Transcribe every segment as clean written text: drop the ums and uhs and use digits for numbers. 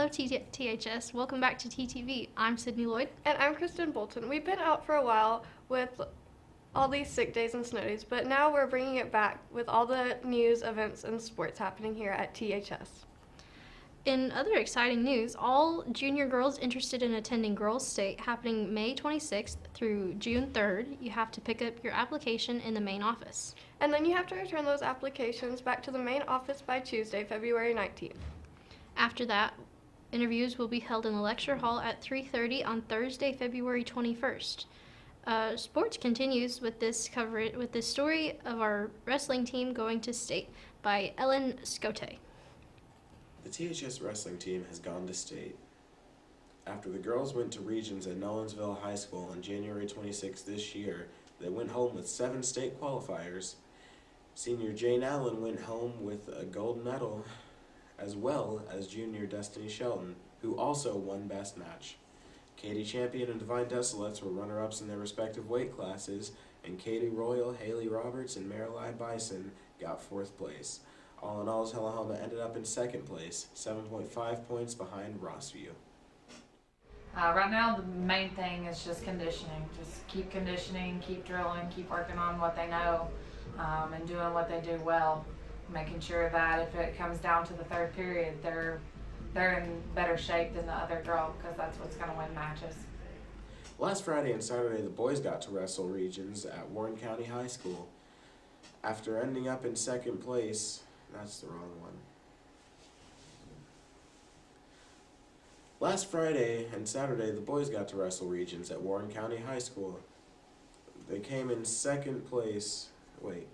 Hello, THS. Welcome back to TTV. I'm Sydney Lloyd. And I'm Kristen Bolton. We've been out for a while with all these sick days and snow days, but now we're bringing it back with all the news, events, and sports happening here at THS. In other exciting news, all junior girls interested in attending Girls State happening May 26th through June 3rd, you have to pick up your application in the main office. And then you have to return those applications back to the main office by Tuesday, February 19th. After that, interviews will be held in the lecture hall at 3:30 on Thursday, February 21st. Sports continues with this story of our wrestling team going to state by Ellen Scote. The THS wrestling team has gone to state. After the girls went to regions at Nolensville High School on January 26 this year, they went home with 7 state qualifiers. Senior Jane Allen went home with a gold medal, as well as junior Destiny Shelton, who also won Best Match. Katie Champion and Divine Desolates were runner-ups in their respective weight classes, and Katie Royal, Haley Roberts, and Marilee Bison got 4th place. All in all, Tullahoma ended up in 2nd place, 7.5 points behind Rossview. Right now, the main thing is just conditioning. Just keep conditioning, keep drilling, keep working on what they know, and doing what they do well. Making sure that if it comes down to the 3rd period, they're in better shape than the other girl, because that's what's going to win matches. Last Friday and Saturday, the boys got to wrestle regions at Warren County High School. After ending up in 2nd place, that's the wrong one. Last Friday and Saturday, the boys got to wrestle regions at Warren County High School. They came in 2nd place. Wait.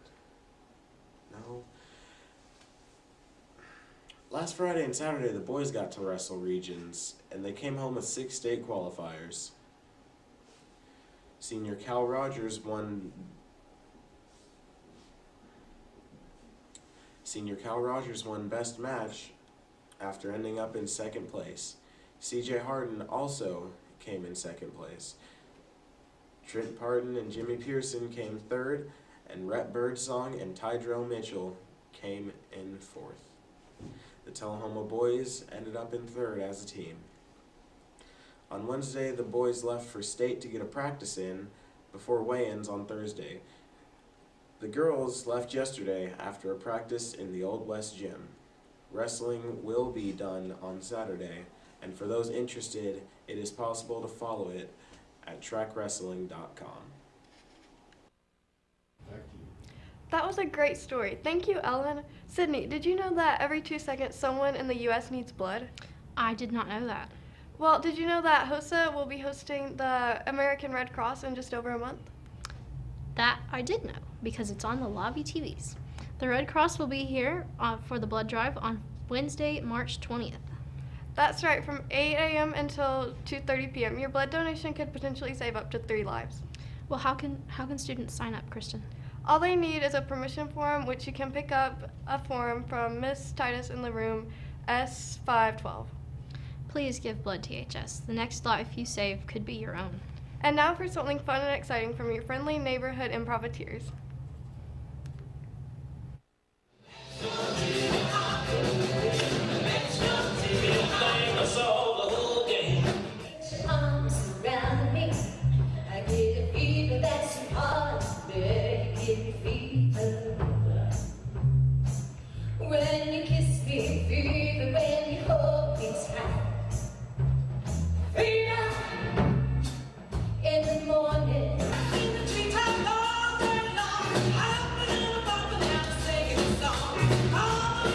No. Last Friday and Saturday, the boys got to wrestle regions, and they came home with 6 state qualifiers. Senior Cal Rogers won Best Match after ending up in 2nd place. CJ Harden also came in 2nd place. Trent Parton and Jimmy Pearson came 3rd, and Rhett Birdsong and Tydrell Mitchell came in 4th. The Tullahoma boys ended up in 3rd as a team. On Wednesday, the boys left for state to get a practice in before weigh-ins on Thursday. The girls left yesterday after a practice in the Old West Gym. Wrestling will be done on Saturday, and for those interested, it is possible to follow it at trackwrestling.com. That was a great story. Thank you, Ellen. Sydney, did you know that every 2 seconds someone in the U.S. needs blood? I did not know that. Well, did you know that HOSA will be hosting the American Red Cross in just over a month? That I did know, because it's on the lobby TVs. The Red Cross will be here for the blood drive on Wednesday, March 20th. That's right, from 8 a.m. until 2:30 p.m. Your blood donation could potentially save up to 3 lives. Well, how can students sign up, Kristen? All they need is a permission form, which you can pick up a form from Miss Titus in the room S512. Please give blood, THS. The next life you save could be your own. And now for something fun and exciting from your friendly neighborhood improvisers. When you kiss me, fever, when you hold me tight, freedom in the morning. In the treetop all day long, singing song.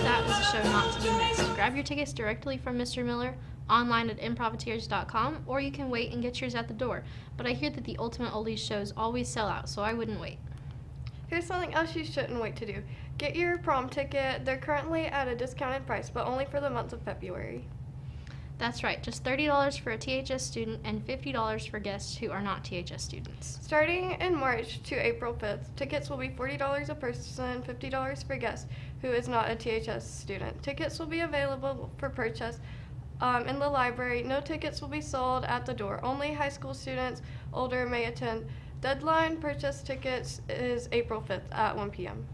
That was a show not to be missed. Grab your tickets directly from Mr. Miller online at improvisers.com, or you can wait and get yours at the door. But I hear that the Ultimate Oldies shows always sell out, so I wouldn't wait. Here's something else you shouldn't wait to do. Get your prom ticket. They're currently at a discounted price, but only for the month of February. That's right, just $30 for a THS student and $50 for guests who are not THS students. Starting in March to April 5th, tickets will be $40 a person, $50 for guests who is not a THS student. Tickets will be available for purchase in the library. No tickets will be sold at the door. Only high school students older may attend. Deadline purchase tickets is April 5th at 1 p.m.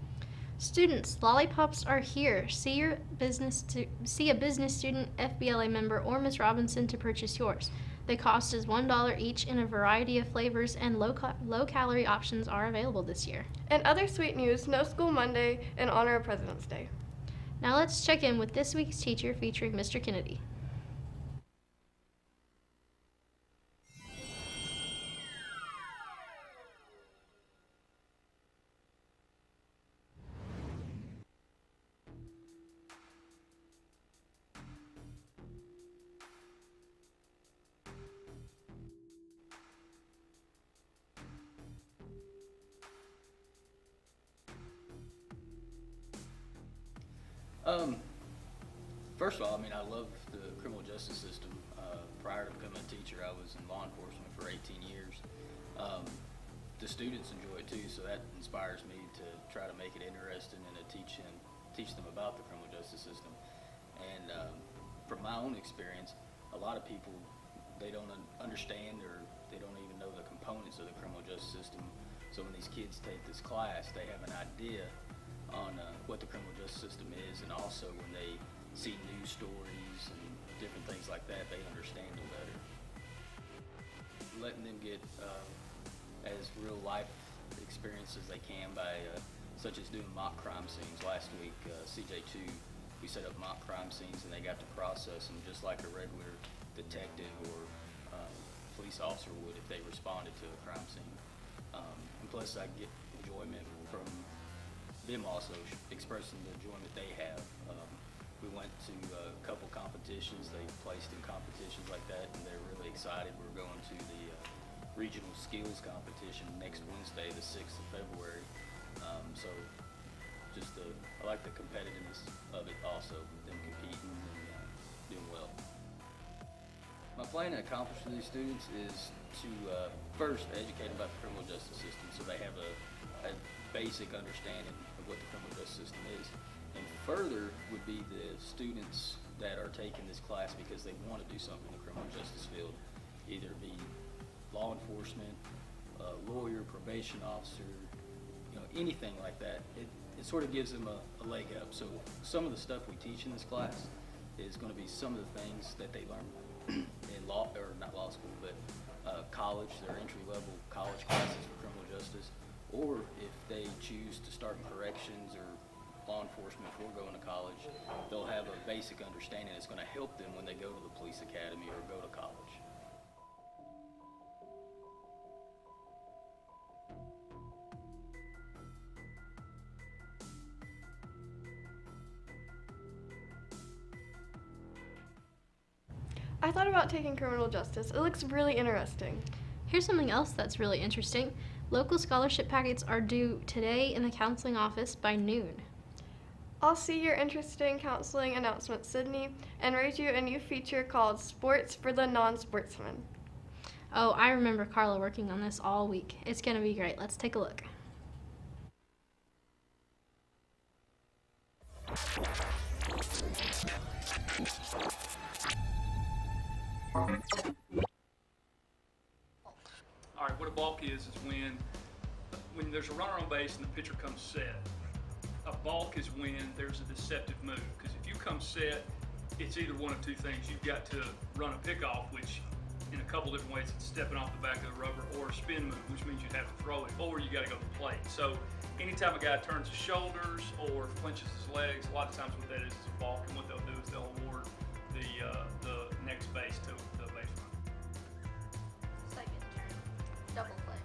Students, lollipops are here. See a business student, FBLA member, or Ms. Robinson to purchase yours. The cost is $1 each, and a variety of flavors and low-calorie options are available this year. And other sweet news, no school Monday in honor of President's Day. Now let's check in with this week's teacher featuring Mr. Kennedy. First of all, I love the criminal justice system. Prior to becoming a teacher, I was in law enforcement for 18 years. The students enjoy it too, so that inspires me to try to make it interesting and to teach them about the criminal justice system. And from my own experience, a lot of people, they don't understand or they don't even know the components of the criminal justice system. So when these kids take this class, they have an idea on what the criminal justice system is, and also when they see news stories and different things like that, they understand them better. Letting them get as real life experience as they can by such as doing mock crime scenes. Last week, CJ2, we set up mock crime scenes and they got to process them just like a regular detective or police officer would if they responded to a crime scene. And plus I get enjoyment from them also expressing the enjoyment they have. We went to a couple competitions. They placed in competitions like that, and they're really excited. We're going to the regional skills competition next Wednesday, the 6th of February. So just I like the competitiveness of it also, them competing and doing well. My plan to accomplish for these students is to first educate them about the criminal justice system so they have a basic understanding of what the criminal justice system is. And further would be the students that are taking this class because they want to do something in the criminal justice field, either be law enforcement, lawyer, probation officer, anything like that. It sort of gives them a leg up. So some of the stuff we teach in this class is going to be some of the things that they learn in law, or not law school, but college, their entry-level college classes for criminal justice, or if they choose to start in corrections or law enforcement before going to college, they'll have a basic understanding that's going to help them when they go to the police academy or go to college. I thought about taking criminal justice. It looks really interesting. Here's something else that's really interesting. Local scholarship packets are due today in the counseling office by noon. I'll see your interesting counseling announcement, Sydney, and raise you a new feature called Sports for the Non-Sportsman. Oh, I remember Carla working on this all week. It's going to be great. Let's take a look. All right, what a balk is when there's a runner on base and the pitcher comes set. A balk is when there's a deceptive move, because if you come set, it's either one of two things. You've got to run a pickoff, which in a couple different ways, it's stepping off the back of the rubber, or a spin move, which means you'd have to throw it, or you got to go to the plate. So anytime a guy turns his shoulders or flinches his legs, a lot of times what that is a balk, and what they'll do is they'll award the next base to the base runner. Second turn, double play.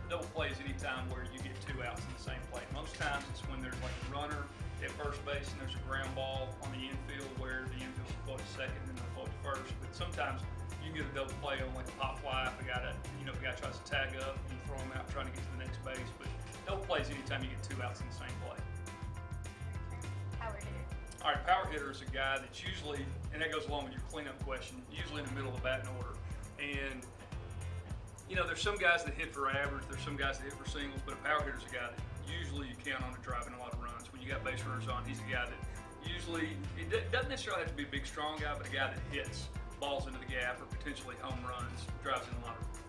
Double play is any time where you get two outs in the same play. Most times it's when there's like a runner at first base and there's a ground ball on the infield where the infield's supposed to second and they'll to first. But sometimes you can get a double play on like a pop fly if a guy tries to tag up and you throw him out trying to get to the next base. But double play is anytime you get two outs in the same play. Power hitter. All right, power hitter is a guy that's usually, and that goes along with your cleanup question, usually in the middle of the batting order. And there's some guys that hit for average, there's some guys that hit for singles, but a power hitter's a guy that usually you count on to driving a lot of runs. When you got base runners on, he's a guy that usually, it doesn't necessarily have to be a big, strong guy, but a guy that hits balls into the gap or potentially home runs, drives in a lot of base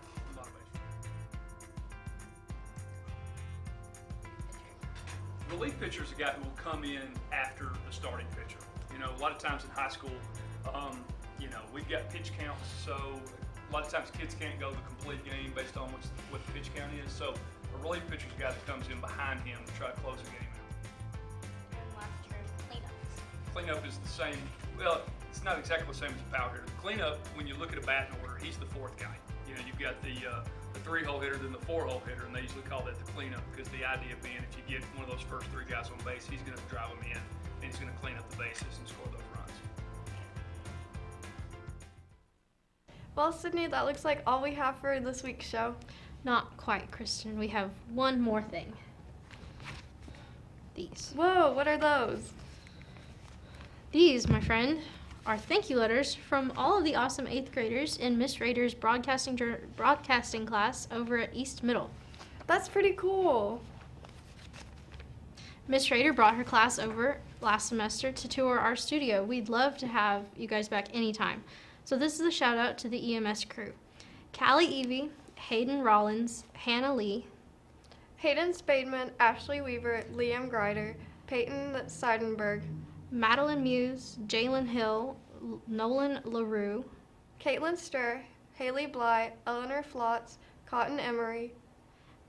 runners. relief pitcher is a guy who will come in after the starting pitcher. You know, a lot of times in high school, you know, we've got pitch counts, so a lot of times kids can't go the complete game based on what the pitch count is. So a relief pitcher is a guy that comes in behind him to try to close the game out. And last year's cleanups. Cleanup is the same. Well, it's not exactly the same as a power hitter. The cleanup, when you look at a batting order, he's the fourth guy. You know, you've got the 3-hole hitter, then the 4-hole hitter, and they usually call that the cleanup because the idea being if you get one of those first 3 guys on base, he's going to drive them in, and he's going to clean up the bases and score those runs. Well, Sydney, that looks like all we have for this week's show. Not quite, Kristen. We have one more thing. These. Whoa, what are those? These, my friend, are thank you letters from all of the awesome 8th graders in Miss Rader's broadcasting class over at East Middle. That's pretty cool. Miss Rader brought her class over last semester to tour our studio. We'd love to have you guys back anytime. So this is a shout out to the EMS crew. Callie Evie, Hayden Rollins, Hannah Lee, Hayden Spademan, Ashley Weaver, Liam Grider, Peyton Seidenberg, Madeline Muse, Jalen Hill, Nolan LaRue, Caitlin Sturr, Haley Bly, Eleanor Flotz, Cotton Emery,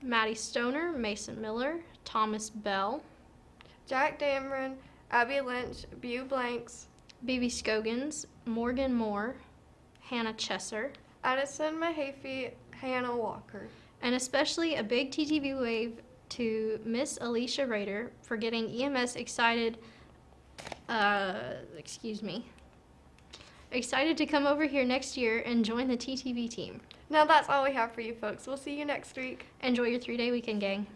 Maddie Stoner, Mason Miller, Thomas Bell, Jack Dameron, Abby Lynch, Bew Blanks, BB Scogans, Morgan Moore, Hannah Chesser, Addison Mahaffey, Hannah Walker. and especially a big TTV wave to Miss Alicia Rader for getting EMS excited to come over here next year and join the TTV team. Now that's all we have for you folks. We'll see you next week. Enjoy your 3-day weekend, gang.